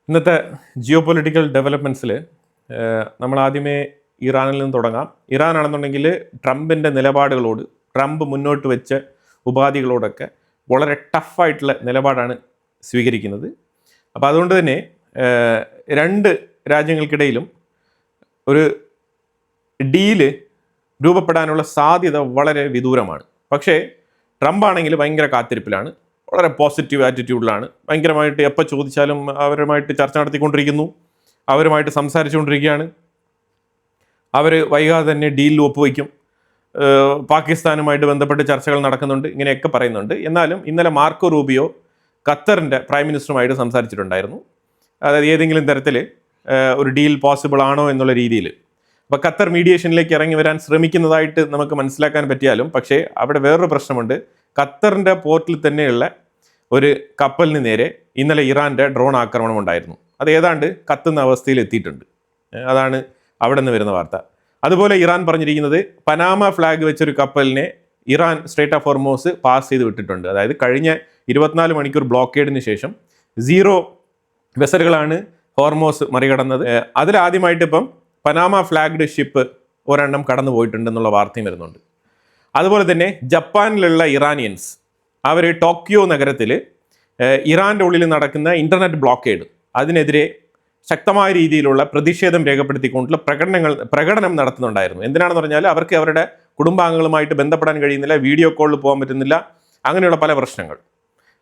ഇന്നത്തെ geo political ഡെവലപ്മെൻറ്റ്സിൽ നമ്മൾ ആദ്യമേ ഇറാനിൽ നിന്ന് തുടങ്ങാം. ഇറാൻ ആണെന്നുണ്ടെങ്കിൽ ട്രംപിൻ്റെ നിലപാടുകളോട്, ട്രംപ് മുന്നോട്ട് വെച്ച ഉപാധികളോടൊക്കെ വളരെ ടഫായിട്ടുള്ള നിലപാടാണ് സ്വീകരിക്കുന്നത്. അപ്പോൾ അതുകൊണ്ട് തന്നെ രണ്ട് രാജ്യങ്ങൾക്കിടയിലും ഒരു ഡീല് രൂപപ്പെടാനുള്ള സാധ്യത വളരെ വിദൂരമാണ്. പക്ഷേ ട്രംപ് ആണെങ്കിൽ ഭയങ്കര കാത്തിരിപ്പിലാണ്, വളരെ പോസിറ്റീവ് ആറ്റിറ്റ്യൂഡിലാണ്, ഭയങ്കരമായിട്ട് എപ്പോൾ ചോദിച്ചാലും അവരുമായിട്ട് ചർച്ച നടത്തിക്കൊണ്ടിരിക്കുന്നു, അവരുമായിട്ട് സംസാരിച്ചുകൊണ്ടിരിക്കുകയാണ്. അവർ വൈകാതെ തന്നെ ഡീലിൽ ഒപ്പുവയ്ക്കും, പാകിസ്ഥാനുമായിട്ട് ബന്ധപ്പെട്ട് ചർച്ചകൾ നടക്കുന്നുണ്ട്, ഇങ്ങനെയൊക്കെ പറയുന്നുണ്ട്. എന്നാലും ഇന്നലെ മാർക്കോ റൂബിയോ ഖത്തറിൻ്റെ പ്രൈം മിനിസ്റ്ററുമായിട്ട് സംസാരിച്ചിട്ടുണ്ടായിരുന്നു. അതായത് ഏതെങ്കിലും തരത്തിൽ ഒരു ഡീൽ പോസിബിൾ ആണോ എന്നുള്ള രീതിയിൽ. അപ്പോൾ ഖത്തർ മീഡിയേഷനിലേക്ക് ഇറങ്ങി വരാൻ ശ്രമിക്കുന്നതായിട്ട് നമുക്ക് മനസ്സിലാക്കാൻ പറ്റിയാലും, പക്ഷേ അവിടെ വേറൊരു പ്രശ്നമുണ്ട്. ഖത്തറിൻ്റെ പോർട്ടിൽ തന്നെയുള്ള ഒരു കപ്പലിന് നേരെ ഇന്നലെ ഇറാൻ്റെ ഡ്രോൺ ആക്രമണം ഉണ്ടായിരുന്നു. അത് ഏതാണ്ട് കത്തുന്ന അവസ്ഥയിൽ എത്തിയിട്ടുണ്ട്. അതാണ് അവിടെ നിന്ന് വരുന്ന വാർത്ത. അതുപോലെ ഇറാൻ പറഞ്ഞിരിക്കുന്നത് പനാമ ഫ്ലാഗ് വെച്ചൊരു കപ്പലിനെ Iran strait of Hormuz pass ചെയ്ത് വിട്ടിട്ടുണ്ട്. അതായത് കഴിഞ്ഞ 24 മണിക്കൂർ ബ്ലോക്കേഡിന് ശേഷം 0 വെസലുകളാണ് ഹോർമോസ് മറികടന്നത്. അതിലാദ്യമായിട്ട് ഇപ്പം പനാമ ഫ്ലാഗ്ഡ് ഷിപ്പ് ഒരെണ്ണം കടന്നു പോയിട്ടുണ്ടെന്നുള്ള വാർത്തയും വരുന്നുണ്ട്. അതുപോലെ തന്നെ ജപ്പാനിലുള്ള ഇറാനിയൻസ് അവർ ടോക്കിയോ നഗരത്തിൽ ഇറാൻ്റെ ഉള്ളിൽ നടക്കുന്ന ഇൻ്റർനെറ്റ് ബ്ലോക്കേഡ് അതിനെതിരെ ശക്തമായ രീതിയിലുള്ള പ്രതിഷേധം രേഖപ്പെടുത്തിക്കൊണ്ടുള്ള പ്രകടനം നടത്തുന്നുണ്ടായിരുന്നു. എന്തിനാണെന്ന് പറഞ്ഞാൽ അവർക്ക് അവരുടെ കുടുംബാംഗങ്ങളുമായിട്ട് ബന്ധപ്പെടാൻ കഴിയുന്നില്ല, വീഡിയോ കോളിൽ പോകാൻ പറ്റുന്നില്ല, അങ്ങനെയുള്ള പല പ്രശ്നങ്ങൾ.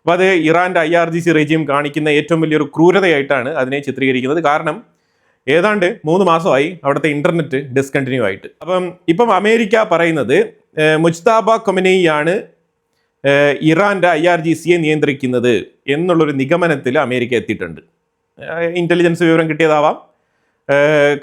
അപ്പോൾ അത് ഇറാൻ്റെ IRGC റെജീം കാണിക്കുന്ന ഏറ്റവും വലിയൊരു ക്രൂരതയായിട്ടാണ് അതിനെ ചിത്രീകരിക്കുന്നത്. കാരണം ഏതാണ്ട് 3 മാസമായി അവിടുത്തെ ഇൻ്റർനെറ്റ് ഡിസ്കണ്ടിന്യൂ ആയിട്ട്. ഇപ്പം അമേരിക്ക പറയുന്നത് മുജ്തബ ഖൊമനേയിയാണ് ഇറാൻ്റെ IRGCയെ നിയന്ത്രിക്കുന്നത് എന്നുള്ളൊരു നിഗമനത്തിൽ അമേരിക്ക എത്തിയിട്ടുണ്ട്. ഇൻ്റലിജൻസ് വിവരം കിട്ടിയതാവാം.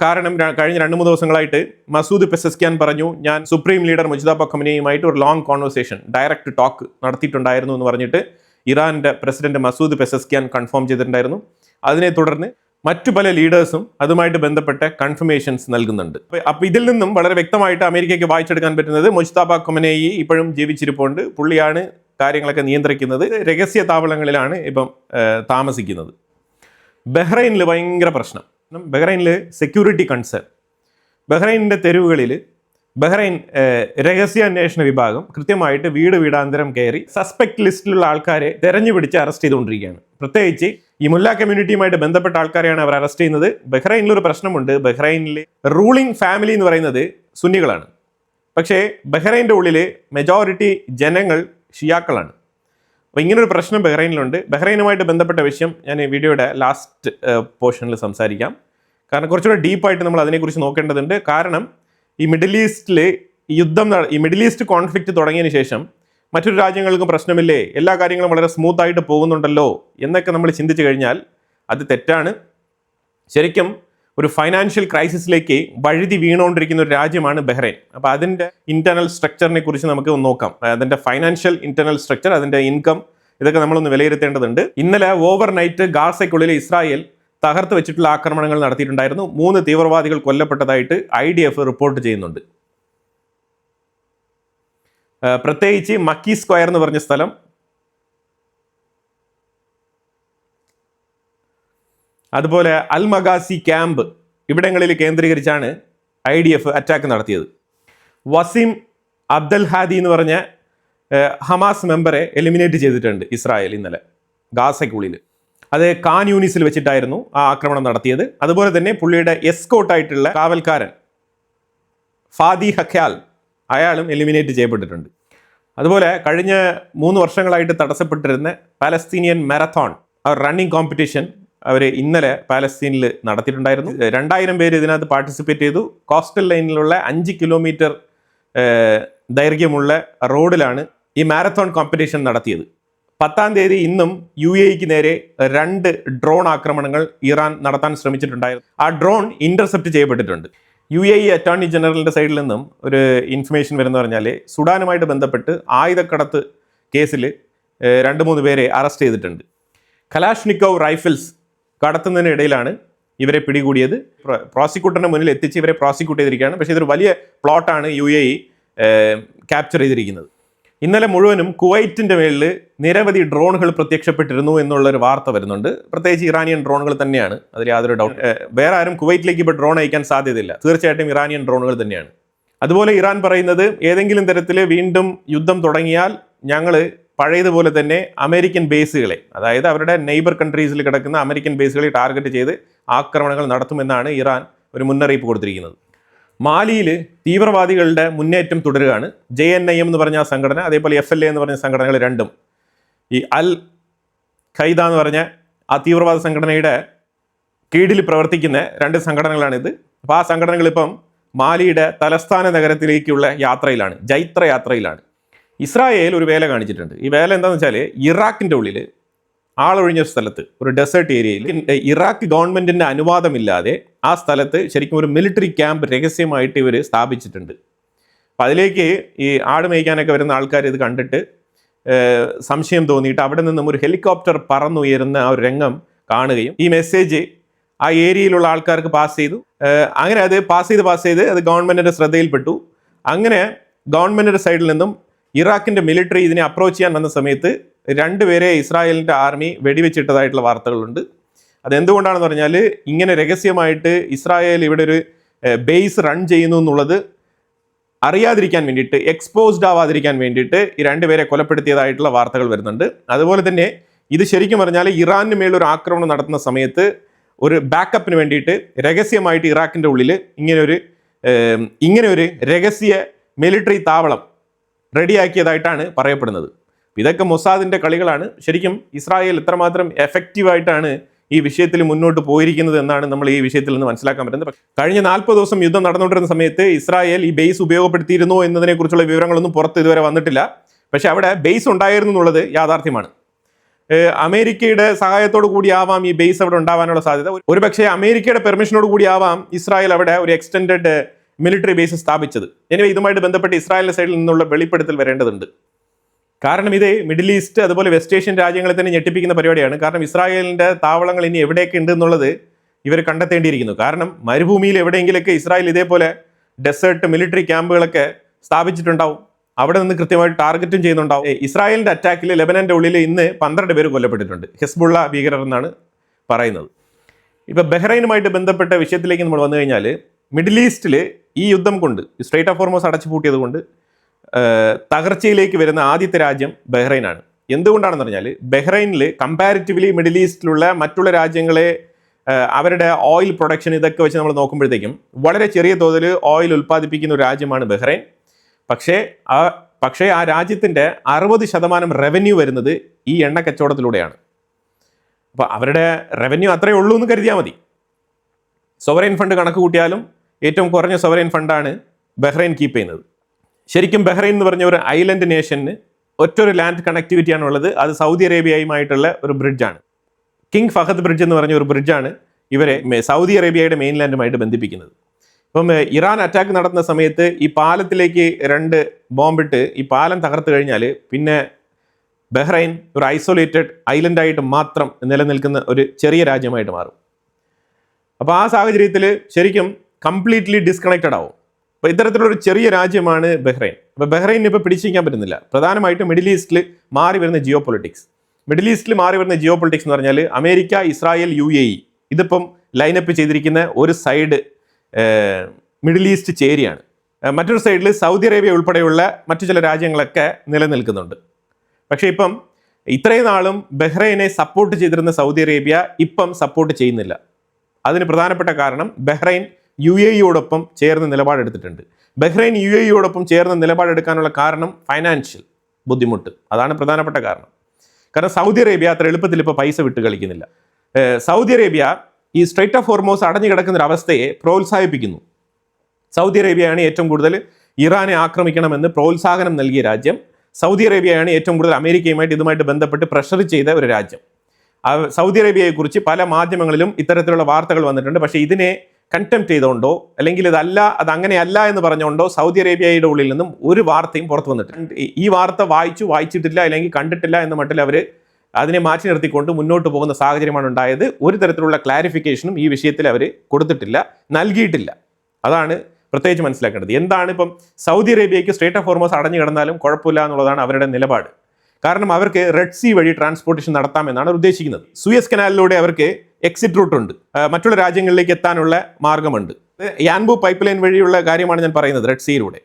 കാരണം കഴിഞ്ഞ 2-3 ദിവസങ്ങളായിട്ട് മസൂദ് പെസസ്ക്യാൻ പറഞ്ഞു, ഞാൻ സുപ്രീം ലീഡർ മുജ്തബ ഖൊമനേയിയുമായിട്ട് ഒരു ലോങ് കോൺവെർസേഷൻ, ഡയറക്റ്റ് ടോക്ക് നടത്തിയിട്ടുണ്ടായിരുന്നു എന്ന് പറഞ്ഞിട്ട് ഇറാൻ്റെ പ്രസിഡന്റ് മസൂദ് പെസസ്ക്യാൻ കൺഫേം ചെയ്തിട്ടുണ്ടായിരുന്നു. അതിനെ തുടർന്ന് മറ്റു പല ലീഡേഴ്സും അതുമായിട്ട് ബന്ധപ്പെട്ട കൺഫർമേഷൻസ് നൽകുന്നുണ്ട്. അപ്പോൾ ഇതിൽ നിന്നും വളരെ വ്യക്തമായിട്ട് അമേരിക്കയ്ക്ക് വായിച്ചെടുക്കാൻ പറ്റുന്നത് മുജ്തബ ഖൊമനേയി ഇപ്പോഴും ജീവിച്ചിരിപ്പുണ്ട്, പുള്ളിയാണ് കാര്യങ്ങളൊക്കെ നിയന്ത്രിക്കുന്നത്, രഹസ്യ താവളങ്ങളിലാണ് ഇപ്പം താമസിക്കുന്നത്. ബഹ്റൈനിൽ ഭയങ്കര പ്രശ്നം, ബഹ്റൈനിൽ സെക്യൂരിറ്റി കൺസേൺ. ബഹ്റൈനിൻ്റെ തെരുവുകളിൽ ബഹ്റൈൻ രഹസ്യാന്വേഷണ വിഭാഗം കൃത്യമായിട്ട് വീടാന്തരം കയറി സസ്പെക്ട് ലിസ്റ്റിലുള്ള ആൾക്കാരെ തെരഞ്ഞുപിടിച്ച് അറസ്റ്റ് ചെയ്തുകൊണ്ടിരിക്കുകയാണ്. പ്രത്യേകിച്ച് ഈ മുല്ല കമ്മ്യൂണിറ്റിയുമായിട്ട് ബന്ധപ്പെട്ട ആൾക്കാരെയാണ് അവർ അറസ്റ്റ് ചെയ്യുന്നത്. ബഹ്റൈനിലൊരു പ്രശ്നമുണ്ട്. ബഹ്റൈനിൽ റൂളിംഗ് ഫാമിലി എന്ന് പറയുന്നത് സുന്നികളാണ്. പക്ഷേ ബഹ്റൈൻ്റെ ഉള്ളിൽ മെജോറിറ്റി ജനങ്ങൾ ഷിയാക്കളാണ്. അപ്പോൾ ഇങ്ങനൊരു പ്രശ്നം ബഹ്റൈനിലുണ്ട്. ബഹ്റൈനുമായിട്ട് ബന്ധപ്പെട്ട വിഷയം ഞാൻ ഈ വീഡിയോയുടെ ലാസ്റ്റ് പോർഷനിൽ സംസാരിക്കാം. കാരണം കുറച്ചുകൂടെ ഡീപ്പായിട്ട് നമ്മൾ അതിനെക്കുറിച്ച് നോക്കേണ്ടതുണ്ട്. കാരണം ഈ മിഡിൽ ഈസ്റ്റ് കോൺഫ്ലിക്റ്റ് തുടങ്ങിയതിന് ശേഷം മറ്റൊരു രാജ്യങ്ങൾക്കും പ്രശ്നമില്ലേ, എല്ലാ കാര്യങ്ങളും വളരെ സ്മൂത്തായിട്ട് പോകുന്നുണ്ടല്ലോ എന്നൊക്കെ നമ്മൾ ചിന്തിച്ചു കഴിഞ്ഞാൽ അത് തെറ്റാണ്. ശരിക്കും ഒരു ഫൈനാൻഷ്യൽ ക്രൈസിസിലേക്ക് വഴുതി വീണുകൊണ്ടിരിക്കുന്ന ഒരു രാജ്യമാണ് ബഹ്റൈൻ. അപ്പോൾ അതിൻ്റെ ഇൻറ്റർണൽ സ്ട്രക്ചറിനെ കുറിച്ച് നമുക്ക് നോക്കാം. അതിൻ്റെ ഫൈനാൻഷ്യൽ ഇൻറ്റർണൽ സ്ട്രക്ചർ, അതിൻ്റെ ഇൻകം, ഇതൊക്കെ നമ്മളൊന്ന് വിലയിരുത്തേണ്ടതുണ്ട്. ഇന്നലെ ഓവർനൈറ്റ് ഗാസയ്ക്കുള്ളിൽ ഇസ്രായേൽ തകർത്ത് വെച്ചിട്ടുള്ള ആക്രമണങ്ങൾ നടത്തിയിട്ടുണ്ടായിരുന്നു. 3 തീവ്രവാദികൾ കൊല്ലപ്പെട്ടതായിട്ട് IDF റിപ്പോർട്ട് ചെയ്യുന്നുണ്ട്. പ്രത്യേകിച്ച് മക്കി സ്ക്വയർ എന്ന് പറഞ്ഞ സ്ഥലം, അതുപോലെ അൽ മഗാസി ക്യാമ്പ്, ഇവിടങ്ങളിൽ കേന്ദ്രീകരിച്ചാണ് IDF അറ്റാക്ക് നടത്തിയത്. വസീം അബ്ദൽ ഹാദി എന്ന് പറഞ്ഞ ഹമാസ് മെമ്പറെ എലിമിനേറ്റ് ചെയ്തിട്ടുണ്ട് ഇസ്രായേൽ ഇന്നലെ ഗാസയ്ക്കുള്ളിൽ. അത് ഖാൻ യൂനിസിൽ വെച്ചിട്ടായിരുന്നു ആ ആക്രമണം നടത്തിയത്. അതുപോലെ തന്നെ പുള്ളിയുടെ എസ്കോട്ടായിട്ടുള്ള കാവൽക്കാരൻ ഫാദി ഹഖ്യാൽ, അയാളും എലിമിനേറ്റ് ചെയ്യപ്പെട്ടിട്ടുണ്ട്. അതുപോലെ കഴിഞ്ഞ 3 വർഷങ്ങളായിട്ട് തടസ്സപ്പെട്ടിരുന്ന പാലസ്തീനിയൻ മാരത്തോൺ റണ്ണിങ് കോമ്പറ്റീഷൻ അവർ ഇന്നലെ പാലസ്തീനിൽ നടത്തിയിട്ടുണ്ടായിരുന്നു. 2000 പേര് ഇതിനകത്ത് പാർട്ടിസിപ്പേറ്റ് ചെയ്തു. കോസ്റ്റൽ ലൈനിലുള്ള 5 കിലോമീറ്റർ ദൈർഘ്യമുള്ള റോഡിലാണ് ഈ മാരത്തോൺ കോമ്പറ്റീഷൻ നടത്തിയത്. 10-ാം തീയതി ഇന്നും UAEക്ക് നേരെ 2 ഡ്രോൺ ആക്രമണങ്ങൾ ഇറാൻ നടത്താൻ ശ്രമിച്ചിട്ടുണ്ടായിരുന്നു. ആ ഡ്രോൺ ഇന്റർസെപ്റ്റ് ചെയ്യപ്പെട്ടിട്ടുണ്ട്. UAE അറ്റോർണി ജനറലിൻ്റെ സൈഡിൽ നിന്നും ഒരു ഇൻഫർമേഷൻ വരുന്ന പറഞ്ഞാൽ സുഡാനുമായിട്ട് ബന്ധപ്പെട്ട് ആയുധക്കടത്ത് കേസിൽ 2-3 പേരെ അറസ്റ്റ് ചെയ്തിട്ടുണ്ട്. കലാഷ്നിക്കോവ് റൈഫിൾസ് കടത്തുന്നതിനിടയിലാണ് ഇവരെ പിടികൂടിയത്. പ്രോസിക്യൂട്ടറിന് മുന്നിൽ എത്തിച്ച് ഇവരെ പ്രോസിക്യൂട്ട് ചെയ്തിരിക്കുകയാണ്. പക്ഷേ ഇതൊരു വലിയ പ്ലോട്ടാണ് UAE ക്യാപ്ചർ ചെയ്തിരിക്കുന്നത്. ഇന്നലെ മുഴുവനും കുവൈറ്റിന്റെ മേളിൽ നിരവധി ഡ്രോണുകൾ പ്രത്യക്ഷപ്പെട്ടിരുന്നു എന്നുള്ളൊരു വാർത്ത വരുന്നുണ്ട്. പ്രത്യേകിച്ച് ഇറാനിയൻ ഡ്രോണുകൾ തന്നെയാണ്, അതിൽ യാതൊരു ഡൗട്ട്. വേറെ ആരും കുവൈറ്റിലേക്ക് ഇപ്പോൾ ഡ്രോൺ അയക്കാൻ സാധ്യതയില്ല, തീർച്ചയായിട്ടും ഇറാനിയൻ ഡ്രോണുകൾ തന്നെയാണ്. അതുപോലെ ഇറാൻ പറയുന്നത് ഏതെങ്കിലും തരത്തിൽ വീണ്ടും യുദ്ധം തുടങ്ങിയാൽ ഞങ്ങൾ പഴയതുപോലെ തന്നെ അമേരിക്കൻ ബേസുകളെ, അതായത് അവരുടെ നെയ്ബർ കൺട്രീസിൽ കിടക്കുന്ന അമേരിക്കൻ ബേസുകളെ ടാർഗറ്റ് ചെയ്ത് ആക്രമണങ്ങൾ നടത്തുമെന്നാണ് ഇറാൻ ഒരു മുന്നറിയിപ്പ് കൊടുത്തിരിക്കുന്നത്. മാലിയിൽ തീവ്രവാദികളുടെ മുന്നേറ്റം തുടരുകയാണ്. JNIM എന്ന് പറഞ്ഞ സംഘടന, അതേപോലെ FLA എന്ന് പറഞ്ഞ സംഘടനകൾ രണ്ടും, ഈ അൽ ഖൈദ എന്ന് പറഞ്ഞ ആ തീവ്രവാദ സംഘടനയുടെ കീഴിൽ പ്രവർത്തിക്കുന്ന രണ്ട് സംഘടനകളാണിത്. അപ്പോൾ ആ സംഘടനകൾ ഇപ്പം മാലിയുടെ തലസ്ഥാന നഗരത്തിലേക്കുള്ള യാത്രയിലാണ്, ജൈത്ര യാത്രയിലാണ്. ഇസ്രായേൽ ഒരു വേല കാണിച്ചിട്ടുണ്ട്. ഈ വേല എന്താണെന്ന് വെച്ചാൽ, ഇറാഖിൻ്റെ ഉള്ളിൽ ആളൊഴിഞ്ഞ സ്ഥലത്ത്, ഒരു ഡെസേർട്ട് ഏരിയയിൽ, ഇറാഖ് ഗവൺമെൻറ്റിൻ്റെ അനുവാദമില്ലാതെ ആ സ്ഥലത്ത് ശരിക്കും ഒരു മിലിറ്ററി ക്യാമ്പ് രഹസ്യമായിട്ട് ഇവർ സ്ഥാപിച്ചിട്ടുണ്ട്. അപ്പം അതിലേക്ക് ഈ ആട് മേയ്ക്കാനൊക്കെ വരുന്ന ആൾക്കാർ ഇത് കണ്ടിട്ട് സംശയം തോന്നിയിട്ട് അവിടെ നിന്നും ഒരു ഹെലികോപ്റ്റർ പറന്നുയരുന്ന ആ ഒരു രംഗം കാണുകയും ഈ മെസ്സേജ് ആ ഏരിയയിലുള്ള ആൾക്കാർക്ക് പാസ് ചെയ്തു. അങ്ങനെ അത് പാസ് ചെയ്ത് അത് ഗവൺമെൻറ്റിൻ്റെ ശ്രദ്ധയിൽപ്പെട്ടു. അങ്ങനെ ഗവൺമെൻറ്റിൻ്റെ സൈഡിൽ നിന്നും ഇറാഖിൻ്റെ മിലിറ്ററി ഇതിനെ അപ്രോച്ച് ചെയ്യാൻ വന്ന സമയത്ത് രണ്ടുപേരെ ഇസ്രായേലിൻ്റെ ആർമി വെടിവെച്ചിട്ടതായിട്ടുള്ള വാർത്തകളുണ്ട്. അതെന്തുകൊണ്ടാണെന്ന് പറഞ്ഞാൽ, ഇങ്ങനെ രഹസ്യമായിട്ട് ഇസ്രായേൽ ഇവിടെ ഒരു ബേസ് റൺ ചെയ്യുന്നു എന്നുള്ളത് അറിയാതിരിക്കാൻ വേണ്ടിയിട്ട്, എക്സ്പോസ്ഡ് ആവാതിരിക്കാൻ വേണ്ടിയിട്ട് ഈ രണ്ടുപേരെ കൊലപ്പെടുത്തിയതായിട്ടുള്ള വാർത്തകൾ വരുന്നുണ്ട്. അതുപോലെ തന്നെ ഇത് ശരിക്കും പറഞ്ഞാൽ ഇറാന് മേലൊരു ആക്രമണം നടത്തുന്ന സമയത്ത് ഒരു ബാക്കപ്പിന് വേണ്ടിയിട്ട് രഹസ്യമായിട്ട് ഇറാഖിൻ്റെ ഉള്ളിൽ ഇങ്ങനെ ഒരു രഹസ്യ മിലിറ്ററി താവളം റെഡിയാക്കിയതായിട്ടാണ് പറയപ്പെടുന്നത്. ഇതൊക്കെ മൊസാദിൻ്റെ കളികളാണ്. ശരിക്കും ഇസ്രായേൽ എത്രമാത്രം എഫക്റ്റീവായിട്ടാണ് ഈ വിഷയത്തിൽ മുന്നോട്ട് പോയിരിക്കുന്നത് എന്നാണ് നമ്മൾ ഈ വിഷയത്തിൽ നിന്ന് മനസ്സിലാക്കാൻ പറ്റുന്നത്. കഴിഞ്ഞ 40 ദിവസം യുദ്ധം നടന്നുകൊണ്ടിരുന്ന സമയത്ത് ഇസ്രായേൽ ഈ ബേസ് ഉപയോഗപ്പെടുത്തിയിരുന്നോ എന്നതിനെക്കുറിച്ചുള്ള വിവരങ്ങളൊന്നും പുറത്ത് ഇതുവരെ വന്നിട്ടില്ല. പക്ഷെ അവിടെ ബേസ് ഉണ്ടായിരുന്നു എന്നുള്ളത് യാഥാർത്ഥ്യമാണ്. അമേരിക്കയുടെ സഹായത്തോടു കൂടിയാവാം ഈ ബേസ് അവിടെ ഉണ്ടാവാനുള്ള സാധ്യത. ഒരുപക്ഷെ അമേരിക്കയുടെ പെർമിഷനോട് കൂടിയാവാം ഇസ്രായേൽ അവിടെ ഒരു എക്സ്റ്റെൻഡഡ് മിലിറ്ററി ബേസ് സ്ഥാപിച്ചത്. എനിവേ ഇതുമായിട്ട് ബന്ധപ്പെട്ട് ഇസ്രായേലിന്റെ സൈഡിൽ നിന്നുള്ള വെളിപ്പെടുത്തൽ വരേണ്ടതുണ്ട്. കാരണം ഇത് മിഡിൽ ഈസ്റ്റ് അതുപോലെ വെസ്റ്റ് ഏഷ്യൻ രാജ്യങ്ങളെ തന്നെ ഞെട്ടിപ്പിക്കുന്ന പരിപാടിയാണ്. കാരണം ഇസ്രായേലിന്റെ താവളങ്ങൾ ഇനി എവിടെയൊക്കെ ഉണ്ട് എന്നുള്ളത് ഇവർ കണ്ടെത്തേണ്ടിയിരിക്കുന്നു. കാരണം മരുഭൂമിയിൽ എവിടെയെങ്കിലൊക്കെ ഇസ്രായേൽ ഇതേപോലെ ഡെസേർട്ട് മിലിറ്ററി ക്യാമ്പുകളൊക്കെ സ്ഥാപിച്ചിട്ടുണ്ടാവും. അവിടെ നിന്ന് കൃത്യമായിട്ട് ടാർഗറ്റും ചെയ്യുന്നുണ്ടാവും. ഇസ്രായേലിന്റെ അറ്റാക്കിൽ ലെബനന്റെ ഉള്ളിൽ ഇന്ന് 12 പേര് കൊല്ലപ്പെട്ടിട്ടുണ്ട്. ഹിസ്ബുള്ള ഭീകരർ എന്നാണ് പറയുന്നത്. ഇപ്പൊ ബഹ്റൈനുമായിട്ട് ബന്ധപ്പെട്ട വിഷയത്തിലേക്ക് നമ്മൾ വന്നു കഴിഞ്ഞാൽ, മിഡിൽ ഈസ്റ്റിൽ ഈ യുദ്ധം കൊണ്ട്, സ്ട്രേറ്റ് ഓഫ് ഹോർമോസ് അടച്ചുപൂട്ടിയത് കൊണ്ട് തകർച്ചയിലേക്ക് വരുന്ന ആദ്യത്തെ രാജ്യം ബഹ്റൈനാണ്. എന്തുകൊണ്ടാണെന്ന് പറഞ്ഞാൽ, ബഹ്റൈനിൽ കമ്പാരിറ്റീവ്ലി മിഡിൽ ഈസ്റ്റിലുള്ള മറ്റുള്ള രാജ്യങ്ങളെ അവരുടെ ഓയിൽ പ്രൊഡക്ഷൻ ഇതൊക്കെ വെച്ച് നമ്മൾ നോക്കുമ്പോഴത്തേക്കും വളരെ ചെറിയ തോതിൽ ഓയിൽ ഉൽപ്പാദിപ്പിക്കുന്ന ഒരു രാജ്യമാണ് ബഹ്റൈൻ. പക്ഷേ ആ രാജ്യത്തിൻ്റെ 60% റവന്യൂ വരുന്നത് ഈ എണ്ണ കച്ചവടത്തിലൂടെയാണ്. അപ്പോൾ അവരുടെ റവന്യൂ അത്രയേ ഉള്ളൂ എന്ന് കരുതിയാൽ മതി. സോവറൈൻ ഫണ്ട് കണക്ക് കൂട്ടിയാലും ഏറ്റവും കുറഞ്ഞ സോവറൈൻ ഫണ്ടാണ് ബഹ്റൈൻ കീപ്പ് ചെയ്യുന്നത്. ശരിക്കും ബഹ്റൈൻ എന്ന് പറഞ്ഞ ഒരു ഐലൻഡ് നേഷന് ഒറ്റൊരു ലാൻഡ് കണക്ടിവിറ്റിയാണ് ഉള്ളത്. അത് സൗദി അറേബ്യയുമായിട്ടുള്ള ഒരു ബ്രിഡ്ജാണ്. കിങ് ഫഹദ് ബ്രിഡ്ജ് എന്ന് പറഞ്ഞ ഒരു ബ്രിഡ്ജാണ് ഇവരെ സൗദി അറേബ്യയുടെ മെയിൻലാൻഡുമായിട്ട് ബന്ധിപ്പിക്കുന്നത്. ഇപ്പം ഇറാൻ അറ്റാക്ക് നടത്തുന്ന സമയത്ത് ഈ പാലത്തിലേക്ക് 2 ബോംബിട്ട് ഈ പാലം തകർത്ത് കഴിഞ്ഞാൽ പിന്നെ ബഹ്റൈൻ ഒരു ഐസൊലേറ്റഡ് ഐലൻഡായിട്ട് മാത്രം നിലനിൽക്കുന്ന ഒരു ചെറിയ രാജ്യമായിട്ട് മാറും. അപ്പോൾ ആ സാഹചര്യത്തിൽ ശരിക്കും കംപ്ലീറ്റ്ലി ഡിസ്കണക്റ്റഡ് ആവും. അപ്പോൾ ഇത്തരത്തിലുള്ളൊരു ചെറിയ രാജ്യമാണ് ബഹ്റൈൻ. അപ്പോൾ ബഹ്റൈനിന് ഇപ്പോൾ പിടിച്ചിരിക്കാൻ പറ്റുന്നില്ല. പ്രധാനമായിട്ടും മിഡിൽ ഈസ്റ്റിൽ മാറി വരുന്ന ജിയോ പൊളിറ്റിക്സ്. മിഡിൽ ഈസ്റ്റിൽ മാറി വരുന്ന ജിയോ പൊളിറ്റിക്സ് എന്ന് പറഞ്ഞാൽ അമേരിക്ക, ഇസ്രായേൽ, UAE ഇതിപ്പം ലൈനപ്പ് ചെയ്തിരിക്കുന്ന ഒരു സൈഡ് മിഡിൽ ഈസ്റ്റ് ചേരിയാണ്. മറ്റൊരു സൈഡിൽ സൗദി അറേബ്യ ഉൾപ്പെടെയുള്ള മറ്റു ചില രാജ്യങ്ങളൊക്കെ നിലനിൽക്കുന്നുണ്ട്. പക്ഷേ ഇപ്പം ഇത്രയും നാളും ബഹ്റൈനെ സപ്പോർട്ട് ചെയ്തിരുന്ന സൗദി അറേബ്യ ഇപ്പം സപ്പോർട്ട് ചെയ്യുന്നില്ല. അതിന് പ്രധാനപ്പെട്ട കാരണം ബഹ്റൈൻ UAEയോടൊപ്പം ചേർന്ന് നിലപാടെടുത്തിട്ടുണ്ട്. ബഹ്റൈൻ UAEയോടൊപ്പം ചേർന്ന് നിലപാടെടുക്കാനുള്ള കാരണം ഫൈനാൻഷ്യൽ ബുദ്ധിമുട്ട്, അതാണ് പ്രധാനപ്പെട്ട കാരണം. കാരണം സൗദി അറേബ്യ അത്ര എളുപ്പത്തിൽ ഇപ്പോൾ പൈസ വിട്ട് കളിക്കുന്നില്ല. സൗദി അറേബ്യ ഈ സ്ട്രേറ്റ് ഓഫ് ഹോർമോസ് അടഞ്ഞു കിടക്കുന്ന ഒരു അവസ്ഥയെ പ്രോത്സാഹിപ്പിക്കുന്നു. സൗദി അറേബ്യയാണ് ഏറ്റവും കൂടുതൽ ഇറാനെ ആക്രമിക്കണമെന്ന് പ്രോത്സാഹനം നൽകിയ രാജ്യം. സൗദി അറേബ്യയാണ് ഏറ്റവും കൂടുതൽ അമേരിക്കയുമായിട്ട് ഇതുമായിട്ട് ബന്ധപ്പെട്ട് പ്രഷർ ചെയ്ത ഒരു രാജ്യം. സൗദി അറേബ്യയെക്കുറിച്ച് പല മാധ്യമങ്ങളിലും ഇത്തരത്തിലുള്ള വാർത്തകൾ വന്നിട്ടുണ്ട്. പക്ഷേ ഇതിനെ കണ്ടംപ്റ്റ് ചെയ്തുകൊണ്ടോ അല്ലെങ്കിൽ അത് അങ്ങനെയല്ല എന്ന് പറഞ്ഞുകൊണ്ടോ സൗദി അറേബ്യയുടെ ഉള്ളിൽ നിന്നും ഒരു വാർത്തയും പുറത്തു വന്നിട്ടുണ്ട്. ഈ വാർത്ത വായിച്ചിട്ടില്ല അല്ലെങ്കിൽ കണ്ടിട്ടില്ല എന്ന മട്ടിൽ അവർ അതിനെ മാറ്റി നിർത്തിക്കൊണ്ട് മുന്നോട്ട് പോകുന്ന സാഹചര്യമാണ് ഉണ്ടായത്. ഒരു തരത്തിലുള്ള ക്ലാരിഫിക്കേഷനും ഈ വിഷയത്തിൽ അവർ കൊടുത്തിട്ടില്ല, നൽകിയിട്ടില്ല. അതാണ് പ്രത്യേകിച്ച് മനസ്സിലാക്കേണ്ടത്. എന്താണ് ഇപ്പം സൗദി അറേബ്യയ്ക്ക് സ്ട്രേറ്റ് ഓഫ് ഹോർമസ് അടഞ്ഞു കിടന്നാലും കുഴപ്പമില്ല എന്നുള്ളതാണ് അവരുടെ നിലപാട്. കാരണം അവർക്ക് റെഡ് സീ വഴി ട്രാൻസ്പോർട്ടേഷൻ നടത്താമെന്നാണ് അവർ ഉദ്ദേശിക്കുന്നത്. സൂയസ് കനാലിലൂടെ അവർക്ക് എക്സിറ്റ് റൂട്ട് ഉണ്ട്, മറ്റുള്ള രാജ്യങ്ങളിലേക്ക് എത്താനുള്ള മാർഗമുണ്ട്. യാൻബു പൈപ്പ് ലൈൻ വഴിയുള്ള കാര്യമാണ് ഞാൻ പറയുന്നത്, റെഡ് സീയിലൂടെ.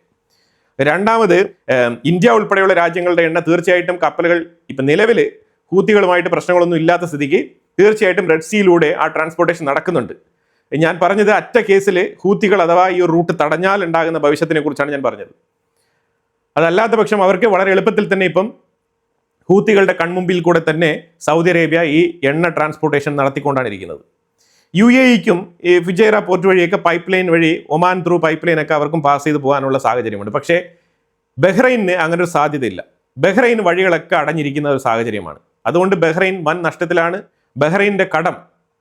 രണ്ടാമത്, ഇന്ത്യ ഉൾപ്പെടെയുള്ള രാജ്യങ്ങളുടെ എണ്ണ തീർച്ചയായിട്ടും കപ്പലുകൾ ഇപ്പം നിലവിൽ ഹൂത്തികളുമായിട്ട് പ്രശ്നങ്ങളൊന്നും ഇല്ലാത്ത സ്ഥിതിക്ക് തീർച്ചയായിട്ടും റെഡ് സീയിലൂടെ ആ ട്രാൻസ്പോർട്ടേഷൻ നടക്കുന്നുണ്ട്. ഞാൻ പറഞ്ഞത് അറ്റ കേസിൽ ഹൂത്തികൾ അഥവാ ഈ റൂട്ട് തടഞ്ഞാൽ ഉണ്ടാകുന്ന ഭവിഷ്യത്തിനെ കുറിച്ചാണ് ഞാൻ പറഞ്ഞത്. അതല്ലാത്ത പക്ഷം അവർക്ക് വളരെ എളുപ്പത്തിൽ തന്നെ ഇപ്പം ഹൂത്തികളുടെ കൺമുമ്പിൽ കൂടെ തന്നെ സൗദി അറേബ്യ ഈ എണ്ണ ട്രാൻസ്പോർട്ടേഷൻ നടത്തിക്കൊണ്ടാണ് ഇരിക്കുന്നത്. UAE-ക്കും ഈ ഫുജൈറ പോർട്ട് വഴിയൊക്കെ പൈപ്പ് ലൈൻ വഴി, ഒമാൻ ത്രൂ പൈപ്പ് ലൈൻ ഒക്കെ അവർക്കും പാസ് ചെയ്ത് പോകാനുള്ള സാഹചര്യമുണ്ട്. പക്ഷേ ബഹ്റൈനിന് അങ്ങനെ ഒരു സാധ്യതയില്ല. ബഹ്റൈൻ വഴികളൊക്കെ അടഞ്ഞിരിക്കുന്ന ഒരു സാഹചര്യമാണ്. അതുകൊണ്ട് ബഹ്റൈൻ വൻ നഷ്ടത്തിലാണ്. ബഹ്റൈൻ്റെ കടം,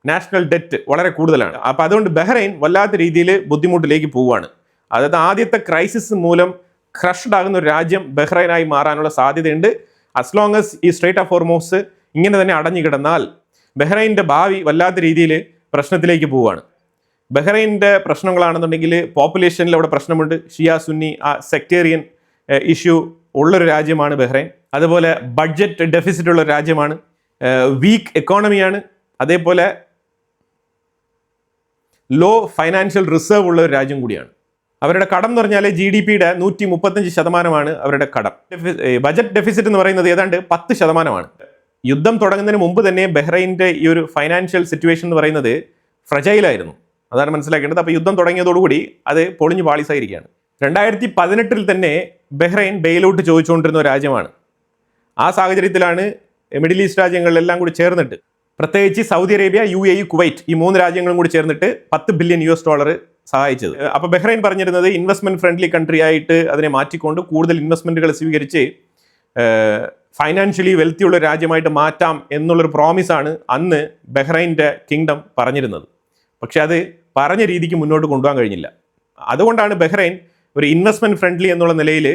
നാഷണൽ ഡെറ്റ് വളരെ കൂടുതലാണ്. അപ്പം അതുകൊണ്ട് ബഹ്റൈൻ വല്ലാത്ത രീതിയിൽ ബുദ്ധിമുട്ടിലേക്ക് പോവുകയാണ്. അതായത് ആദ്യത്തെ ക്രൈസിസ് മൂലം ക്രഷ്ഡ് ആകുന്ന ഒരു രാജ്യം ബഹ്റൈനായി മാറാനുള്ള സാധ്യതയുണ്ട്. അസ് ലോങ് എസ് ഈ സ്ട്രേറ്റ് ഓഫ് ഹോർമൂസ് ഇങ്ങനെ തന്നെ അടഞ്ഞു കിടന്നാൽ ബഹ്റൈൻ്റെ ഭാവി വല്ലാത്ത രീതിയിൽ പ്രശ്നത്തിലേക്ക് പോവുകയാണ്. ബഹ്റൈൻ്റെ പ്രശ്നങ്ങളാണെന്നുണ്ടെങ്കിൽ പോപ്പുലേഷനിൽ അവിടെ പ്രശ്നമുണ്ട്. ഷിയ സുന്നി സെക്ടേറിയൻ ഇഷ്യൂ ഉള്ളൊരു രാജ്യമാണ് ബഹ്റൈൻ. അതുപോലെ ബഡ്ജറ്റ് ഡെഫിസിറ്റ് ഉള്ള രാജ്യമാണ്, വീക്ക് എക്കോണമിയാണ്, അതേപോലെ ലോ ഫൈനാൻഷ്യൽ റിസർവ് ഉള്ള ഒരു രാജ്യം കൂടിയാണ്. അവരുടെ കടം എന്ന് പറഞ്ഞാൽ GDP-യുടെ 135% അവരുടെ കടം. ബജറ്റ് ഡെഫിസിറ്റ് എന്ന് പറയുന്നത് ഏതാണ്ട് 10%. യുദ്ധം തുടങ്ങുന്നതിന് മുമ്പ് തന്നെ ബഹ്റൈൻ്റെ ഈ ഒരു ഫൈനാൻഷ്യൽ സിറ്റുവേഷൻ എന്ന് പറയുന്നത് ഫ്രജൈലായിരുന്നു. അതാണ് മനസ്സിലാക്കേണ്ടത്. അപ്പോൾ യുദ്ധം തുടങ്ങിയതോടുകൂടി അത് പൊളിഞ്ഞു പാളിസായിരിക്കുകയാണ്. 2018 തന്നെ ബഹ്റൈൻ ബെയിലൗട്ട് ചോദിച്ചുകൊണ്ടിരുന്ന ഒരു രാജ്യമാണ്. ആ സാഹചര്യത്തിലാണ് മിഡിൽ ഈസ്റ്റ് രാജ്യങ്ങളിലെല്ലാം കൂടി ചേർന്നിട്ട്, പ്രത്യേകിച്ച് സൗദി അറേബ്യ, UAE, കുവൈറ്റ്, ഈ 3 രാജ്യങ്ങളും കൂടി ചേർന്നിട്ട് $10 ബില്യൺ സഹായിച്ചത്. അപ്പോൾ ബഹ്റൈൻ പറഞ്ഞിരുന്നത് ഇൻവെസ്റ്റ്മെന്റ് ഫ്രണ്ട്ലി കൺട്രി ആയിട്ട് അതിനെ മാറ്റിക്കൊണ്ട് കൂടുതൽ ഇൻവെസ്റ്റ്മെന്റുകൾ സ്വീകരിച്ച് ഫൈനാൻഷ്യലി വെൽത്തിയുള്ള രാജ്യമായിട്ട് മാറ്റാം എന്നുള്ളൊരു പ്രോമിസാണ് അന്ന് ബഹ്റൈൻ്റെ കിങ്ഡം പറഞ്ഞിരുന്നത്. പക്ഷെ അത് പറഞ്ഞ രീതിക്ക് മുന്നോട്ട് കൊണ്ടുപോകാൻ കഴിഞ്ഞില്ല. അതുകൊണ്ടാണ് ബഹ്റൈൻ ഒരു ഇൻവെസ്റ്റ്മെന്റ് ഫ്രണ്ട്ലി എന്നുള്ള നിലയിൽ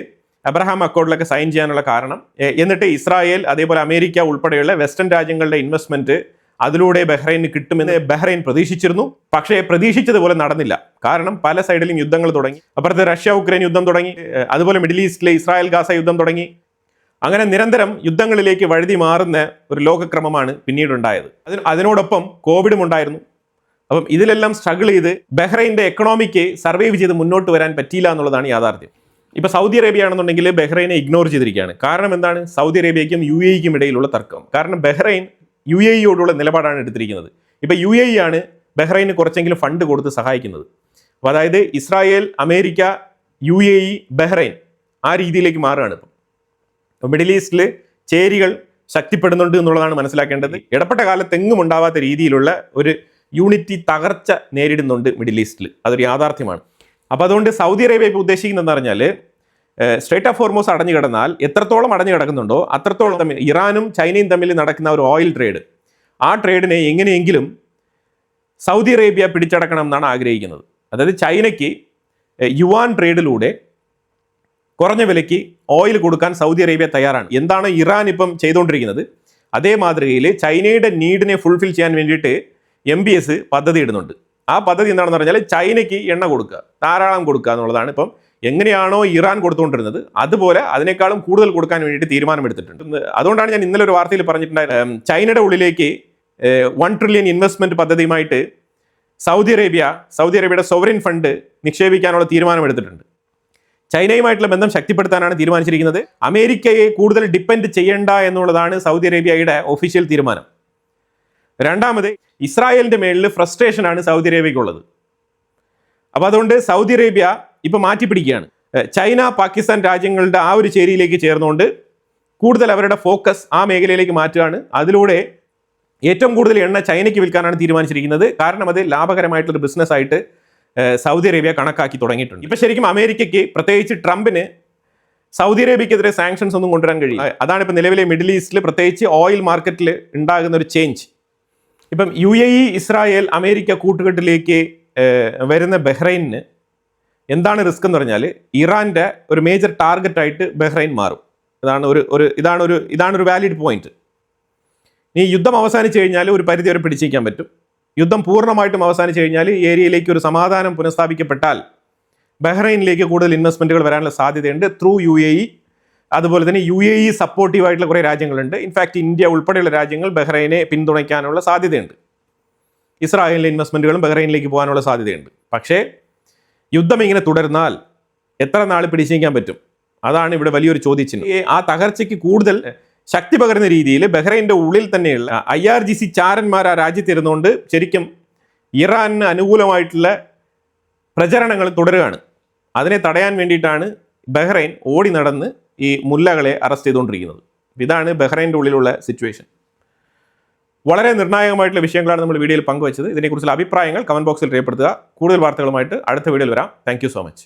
അബ്രഹാം അക്കോർഡിലൊക്കെ സൈൻ ചെയ്യാനുള്ള കാരണം. എന്നിട്ട് ഇസ്രായേൽ, അതേപോലെ അമേരിക്ക ഉൾപ്പെടെയുള്ള വെസ്റ്റേൺ രാജ്യങ്ങളുടെ ഇൻവെസ്റ്റ്മെന്റ് അതിലൂടെ ബഹ്റൈന് കിട്ടുമെന്ന് ബഹ്റൈൻ പ്രതീക്ഷിച്ചിരുന്നു. പക്ഷേ പ്രതീക്ഷിച്ചതുപോലെ നടന്നില്ല. കാരണം പല സൈഡിലും യുദ്ധങ്ങൾ തുടങ്ങി. അപ്പുറത്ത് റഷ്യ ഉക്രൈൻ യുദ്ധം തുടങ്ങി, അതുപോലെ മിഡിൽ ഈസ്റ്റിലെ ഇസ്രായേൽ ഗാസ യുദ്ധം തുടങ്ങി. അങ്ങനെ നിരന്തരം യുദ്ധങ്ങളിലേക്ക് വഴുതി മാറുന്ന ഒരു ലോകക്രമമാണ് പിന്നീടുണ്ടായത്. അതിനോടൊപ്പം കോവിഡും ഉണ്ടായിരുന്നു. അപ്പം ഇതിലെല്ലാം സ്ട്രഗിൾ ചെയ്ത് ബഹ്റൈൻ്റെ എക്കണോമിക്ക് സർവൈവ് ചെയ്ത് മുന്നോട്ട് വരാൻ പറ്റിയില്ല എന്നുള്ളതാണ് യാഥാർത്ഥ്യം. ഇപ്പോൾ സൗദി അറേബ്യ ആണെന്നുണ്ടെങ്കിൽ ബഹ്റൈനെ ഇഗ്നോർ ചെയ്തിരിക്കുകയാണ്. കാരണം എന്താണ്? സൗദി അറേബ്യയ്ക്കും UAE-ക്കും ഇടയിലുള്ള തർക്കം. കാരണം ബഹ്റൈൻ UAE-യോടുള്ള നിലപാടാണ് എടുത്തിരിക്കുന്നത്. ഇപ്പോൾ UAE ആണ് ബഹ്റൈന് കുറച്ചെങ്കിലും ഫണ്ട് കൊടുത്ത് സഹായിക്കുന്നത്. അപ്പോൾ അതായത് ഇസ്രായേൽ, അമേരിക്ക, UAE, ബഹ്റൈൻ ആ രീതിയിലേക്ക് മാറുകയാണ്. ഇപ്പോൾ മിഡിൽ ഈസ്റ്റിൽ ചേരികൾ ശക്തിപ്പെടുന്നുണ്ട് എന്നുള്ളതാണ് മനസ്സിലാക്കേണ്ടത്. ഇടപെട്ട കാലത്ത് എങ്ങും ഉണ്ടാവാത്ത രീതിയിലുള്ള ഒരു യൂണിറ്റി തകർച്ച നേരിടുന്നുണ്ട് മിഡിൽ ഈസ്റ്റിൽ. അതൊരു യാഥാർത്ഥ്യമാണ്. അപ്പോൾ അതുകൊണ്ട് സൗദി അറേബ്യ ഇപ്പോൾ ഉദ്ദേശിക്കുന്നതെന്ന് പറഞ്ഞാൽ സ്ട്രേറ്റ് ഓഫ് ഹോർമൂസ് അടഞ്ഞു കിടന്നാൽ എത്രത്തോളം അടഞ്ഞു കിടക്കുന്നുണ്ടോ അത്രത്തോളം തമ്മിൽ ഇറാനും ചൈനയും തമ്മിൽ നടക്കുന്ന ഒരു ഓയിൽ ട്രേഡ്, ആ ട്രേഡിനെ എങ്ങനെയെങ്കിലും സൗദി അറേബ്യ പിടിച്ചടക്കണം എന്നാണ് ആഗ്രഹിക്കുന്നത്. അതായത് ചൈനയ്ക്ക് യുവാൻ ട്രേഡിലൂടെ കുറഞ്ഞ വിലയ്ക്ക് ഓയിൽ കൊടുക്കാൻ സൗദി അറേബ്യ തയ്യാറാണ്. എന്താണ് ഇറാൻ ഇപ്പം ചെയ്തുകൊണ്ടിരിക്കുന്നത്? അതേ മാതൃകയിൽ ചൈനയുടെ നീഡിനെ ഫുൾഫിൽ ചെയ്യാൻ വേണ്ടിയിട്ട് MBS പദ്ധതി ഇടുന്നുണ്ട്. ആ പദ്ധതി എന്താണെന്ന് പറഞ്ഞാൽ ചൈനയ്ക്ക് എണ്ണ കൊടുക്കുക, ധാരാളം കൊടുക്കുക എന്നുള്ളതാണ്. ഇപ്പം എങ്ങനെയാണോ ഇറാൻ കൊടുത്തുകൊണ്ടിരുന്നത് അതുപോലെ അതിനേക്കാളും കൂടുതൽ കൊടുക്കാൻ വേണ്ടിയിട്ട് തീരുമാനമെടുത്തിട്ടുണ്ട്. അതുകൊണ്ടാണ് ഞാൻ ഇന്നലെ ഒരു വാർത്തയിൽ പറഞ്ഞിട്ടുണ്ടായിരുന്നത്, ചൈനയുടെ ഉള്ളിലേക്ക് 1 ട്രില്യൺ ഇൻവെസ്റ്റ്മെന്റ് പദ്ധതിയുമായിട്ട് സൗദി അറേബ്യയുടെ സോവറിൻ ഫണ്ട് നിക്ഷേപിക്കാനുള്ള തീരുമാനമെടുത്തിട്ടുണ്ട്. ചൈനയുമായിട്ടുള്ള ബന്ധം ശക്തിപ്പെടുത്താനാണ് തീരുമാനിച്ചിരിക്കുന്നത്. അമേരിക്കയെ കൂടുതൽ ഡിപ്പെൻഡ് ചെയ്യേണ്ട എന്നുള്ളതാണ് സൗദി അറേബ്യയുടെ ഒഫീഷ്യൽ തീരുമാനം. രണ്ടാമത്, ഇസ്രായേലിന്റെ മേളിൽ ഫ്രസ്ട്രേഷനാണ് സൗദി അറേബ്യക്കുള്ളത്. അപ്പോൾ അതുകൊണ്ട് സൗദി അറേബ്യ ഇപ്പൊ മാറ്റിപ്പിടിക്കുകയാണ്. ചൈന, പാകിസ്ഥാൻ രാജ്യങ്ങളുടെ ആ ഒരു ചേരിയിലേക്ക് ചേർന്നുകൊണ്ട് കൂടുതൽ അവരുടെ ഫോക്കസ് ആ മേഖലയിലേക്ക് മാറ്റുകയാണ്. അതിലൂടെ ഏറ്റവും കൂടുതൽ എണ്ണ ചൈനയ്ക്ക് വിൽക്കാനാണ് തീരുമാനിച്ചിരിക്കുന്നത്. കാരണം അത് ലാഭകരമായിട്ടുള്ളൊരു ബിസിനസ് ആയിട്ട് സൗദി അറേബ്യ കണക്കാക്കി തുടങ്ങിയിട്ടുണ്ട്. ഇപ്പൊ ശരിക്കും അമേരിക്കയ്ക്ക്, പ്രത്യേകിച്ച് ട്രംപിന് സൗദി അറേബ്യക്കെതിരെ സാങ്ഷൻസ് ഒന്നും കൊണ്ടുവരാൻ കഴിയും. അതാണ് ഇപ്പം നിലവിലെ മിഡിൽ ഈസ്റ്റിൽ, പ്രത്യേകിച്ച് ഓയിൽ മാർക്കറ്റിൽ ഉണ്ടാകുന്ന ഒരു ചേഞ്ച്. ഇപ്പം UAE, ഇസ്രായേൽ, അമേരിക്ക കൂട്ടുകെട്ടിലേക്ക് വരുന്ന ബഹ്റൈനിന് എന്താണ് റിസ്ക് എന്ന് പറഞ്ഞാൽ ഇറാൻ്റെ ഒരു മേജർ ടാർഗറ്റായിട്ട് ബഹ്റൈൻ മാറും. ഇതാണ് ഒരു വാലിഡ് പോയിന്റ്. ഈ യുദ്ധം അവസാനിച്ചു കഴിഞ്ഞാൽ ഒരു പരിധി വരെ പിടിച്ചിരിക്കാൻ പറ്റും. യുദ്ധം പൂർണ്ണമായിട്ടും അവസാനിച്ചു കഴിഞ്ഞാൽ ഏരിയയിലേക്ക് ഒരു സമാധാനം പുനഃസ്ഥാപിക്കപ്പെട്ടാൽ ബഹ്റൈനിലേക്ക് കൂടുതൽ ഇൻവെസ്റ്റ്മെൻറ്റുകൾ വരാനുള്ള സാധ്യതയുണ്ട് ത്രൂ UAE. അതുപോലെ തന്നെ UAE സപ്പോർട്ടീവായിട്ടുള്ള കുറേ രാജ്യങ്ങളുണ്ട്. ഇൻഫാക്ട് ഇന്ത്യ ഉൾപ്പെടെയുള്ള രാജ്യങ്ങൾ ബഹ്റൈനെ പിന്തുണയ്ക്കാനുള്ള സാധ്യതയുണ്ട്. ഇസ്രായേലിലെ ഇൻവെസ്റ്റ്മെൻറ്റുകളും ബഹ്റൈനിലേക്ക് പോകാനുള്ള സാധ്യതയുണ്ട്. പക്ഷേ യുദ്ധം ഇങ്ങനെ തുടർന്നാൽ എത്ര നാൾ പിടിച്ചിരിക്കാൻ പറ്റും? അതാണ് ഇവിടെ വലിയൊരു ചോദ്യചിഹ്നം. ആ തകർച്ചയ്ക്ക് കൂടുതൽ ശക്തി പകരുന്ന രീതിയിൽ ബഹ്റൈൻ്റെ ഉള്ളിൽ തന്നെയുള്ള IRGC ചാരന്മാർ ആ രാജ്യത്തിരുന്നുകൊണ്ട് ശരിക്കും ഇറാനിന് അനുകൂലമായിട്ടുള്ള പ്രചരണങ്ങൾ തുടരുകയാണ്. അതിനെ തടയാൻ വേണ്ടിയിട്ടാണ് ബഹ്റൈൻ ഓടി നടന്ന് ഈ മുല്ലകളെ അറസ്റ്റ് ചെയ്തുകൊണ്ടിരിക്കുന്നത്. ഇതാണ് ബഹ്റൈൻ്റെ ഉള്ളിലുള്ള സിറ്റുവേഷൻ. വളരെ നിർണായകമായിട്ടുള്ള വിഷയങ്ങളാണ് നമ്മൾ വീഡിയോയിൽ പങ്കുവച്ചത്. ഇതിനെക്കുറിച്ചുള്ള അഭിപ്രായങ്ങൾ കമന്റ് ബോക്സിൽ രേഖപ്പെടുത്തുക. കൂടുതൽ വാർത്തകളുമായിട്ട് അടുത്ത വീഡിയോയിൽ വരാം. Thank you so much.